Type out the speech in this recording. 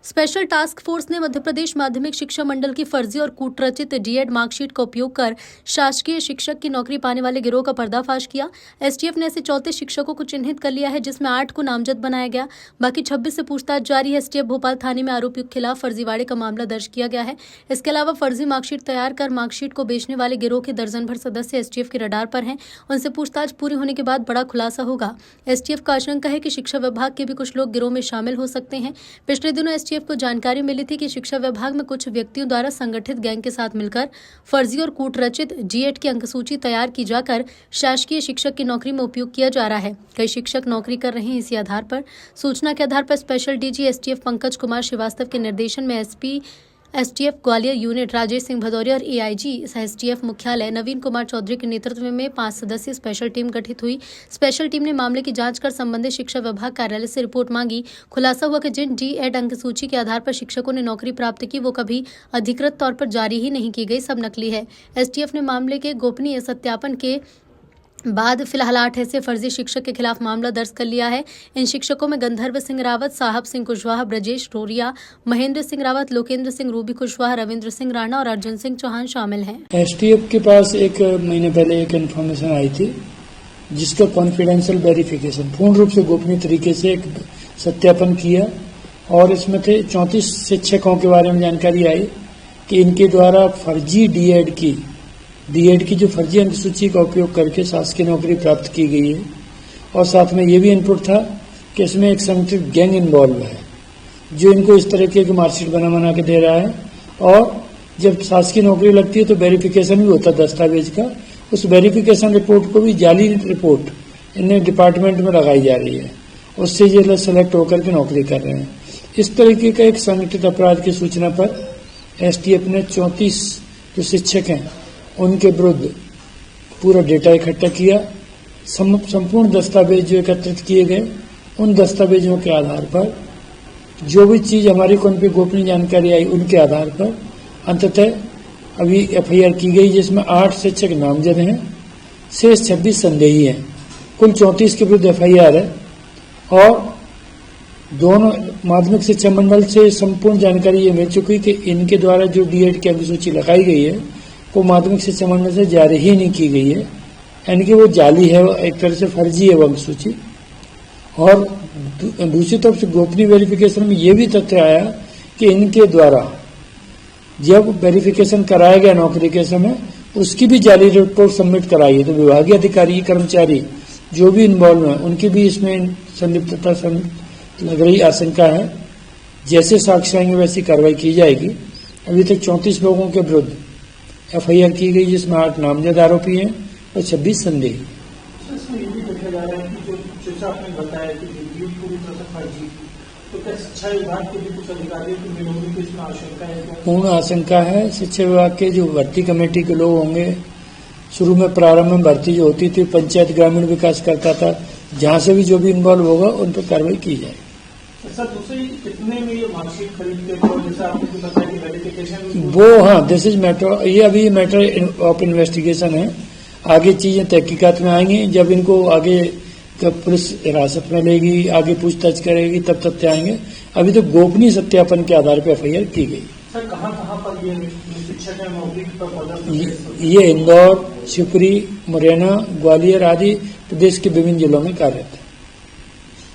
Special task force ने मध्य प्रदेश माध्यमिक शिक्षा मंडल की फर्जी और कूटरचित डीएड मार्कशीट का उपयोग कर शासकीय शिक्षक की नौकरी पाने वाले गिरोह का पर्दाफाश किया। एसटीएफ ने ऐसे 34 शिक्षकों को चिन्हित कर लिया है, जिसमें 8 को नामजद बनाया गया। बाकी 26 से पूछताछ जारी है। एसटीएफ भोपाल थाने में आरोपियों के खिलाफ फर्जीवाड़े का मामला दर्ज किया गया है। इसके अलावा फर्जी मार्कशीट तैयार कर मार्कशीट को बेचने वाले गिरोह के दर्जन भर सदस्य एसटीएफ के रडार पर हैं। उनसे पूछताछ पूरी होने के बाद बड़ा खुलासा होगा। एसटीएफ का आशंका है कि शिक्षा विभाग के भी कुछ लोग गिरोह में शामिल हो सकते हैं। पिछले दिनों एसटीएफ को जानकारी मिली थी कि शिक्षा विभाग में कुछ व्यक्तियों द्वारा संगठित गैंग के साथ मिलकर फर्जी और कूटरचित डीएड की अंकसूची तैयार की जाकर शासकीय शिक्षक की नौकरी में उपयोग किया जा रहा है। कई शिक्षक नौकरी कर रहे हैं। इसी आधार पर सूचना के आधार पर special DG STF Pankaj Kumar Srivastava के निर्देशन में SP STF Gwalior unit Rajesh Singh Bhadauria और एआईजी एसटीएफ मुख्यालय नवीन कुमार चौधरी के नेतृत्व में 5 सदस्यीय स्पेशल टीम गठित हुई। स्पेशल टीम ने मामले की जांच कर संबंधित शिक्षा विभाग कार्यालय से रिपोर्ट मांगी। खुलासा हुआ कि जिन डीएड अंकसूची के आधार पर शिक्षकों ने नौकरी प्राप्त की, वो कभी अधिकृत तौर पर जारी ही नहीं की गई, सब नकली है। एसटीएफ ने मामले के गोपनीय सत्यापन के बाद फिलहाल 8 ऐसे फर्जी शिक्षक के खिलाफ मामला दर्ज कर लिया है। इन शिक्षकों में गंधर्व सिंह रावत, साहब सिंह कुशवाहा, ब्रजेश रोरिया, महेंद्र सिंह रावत, लोकेंद्र सिंह रूबी कुशवाहा, रविंद्र सिंह राणा और अर्जुन सिंह चौहान शामिल हैं। एसटीएफ के पास एक महीने पहले एक इन्फॉर्मेशन आई थी, जिसका कॉन्फिडेंशियल वेरिफिकेशन पूर्ण रूप से गोपनीय तरीके से एक सत्यापन किया और इसमें थे 34 शिक्षकों के बारे में जानकारी आई कि इनके द्वारा फर्जी डीएड की जो फर्जी अंकसूची का उपयोग करके शासकीय नौकरी प्राप्त की गई है। और साथ में ये भी इनपुट था कि इसमें एक संगठित गैंग इन्वॉल्व है, जो इनको इस तरह की मार्कशीट बना के दे रहा है। और जब शासकीय नौकरी लगती है तो वेरिफिकेशन भी होता है दस्तावेज का। उस वेरिफिकेशन रिपोर्ट को भी जाली रिपोर्ट इन्हें डिपार्टमेंट में लगाई जा रही है, उससे ये लोग सेलेक्ट होकर के नौकरी कर रहे हैं। इस तरीके का एक संगठित अपराध की सूचना पर एसटीएफ ने 34 जो शिक्षक हैं उनके विरुद्ध पूरा डेटा इकट्ठा किया। संपूर्ण दस्तावेज जो एकत्रित किए गए, उन दस्तावेजों के आधार पर जो भी चीज हमारी को उन पर गोपनीय जानकारी आई, उनके आधार पर अंततः अभी एफआईआर की गई, जिसमें 8 शिक्षक नामजद हैं, शेष 26 संदेही हैं। कुल 34 के विरुद्ध एफआईआर है। और दोनों माध्यमिक शिक्षा मंडल से संपूर्ण जानकारी ये मिल चुकी कि इनके द्वारा जो डीएड की अंकसूची लगाई गई है वो माध्यमिक शिक्षा मंडल से जारी ही नहीं की गई है, यानी कि वो जाली है, एक तरह से फर्जी है वो अंकसूची। और दूसरी तरफ से गोपनीय वेरिफिकेशन में ये भी तथ्य आया कि इनके द्वारा जब वेरिफिकेशन कराया गया नौकरी के समय, उसकी भी जाली रिपोर्ट सबमिट कराई है। तो विभागीय अधिकारी, कर्मचारी जो भी इन्वॉल्व है, उनकी भी इसमें संलिप्तता लग रही आशंका है। जैसे साक्ष्य आएंगे वैसी कार्रवाई की जाएगी। अभी तक 34 लोगों के विरुद्ध एफआईआर की गई, जिसमें 8 नामजद आरोपी हैं और 26 संदेही। पूर्ण आशंका है। शिक्षा विभाग के जो भर्ती कमेटी के लोग होंगे, शुरू में प्रारंभ में भर्ती जो होती थी पंचायत ग्रामीण विकास करता था, जहां से भी जो भी इन्वॉल्व होगा उन पर कार्रवाई की जाए। सर, दूसरी कितने में ये मार्कशीट खरीदते थे, जैसे आपने बताया कि वेरिफिकेशन वो, हाँ, दिस इज मैटर, ये अभी मैटर ऑफ इन्वेस्टिगेशन है। आगे चीजें तहकीकात में आएंगी। जब इनको आगे पुलिस हिरासत में लेगी, आगे पूछताछ करेगी, तब तथ्य आएंगे। अभी तो गोपनीय सत्यापन के आधार पर एफआईआर की गई। सर, कहाँ पर ये शिक्षक नौकरी पर ये इंदौर, शिवपुरी, मुरैना, ग्वालियर आदि प्रदेश के विभिन्न जिलों में कार्यरत है।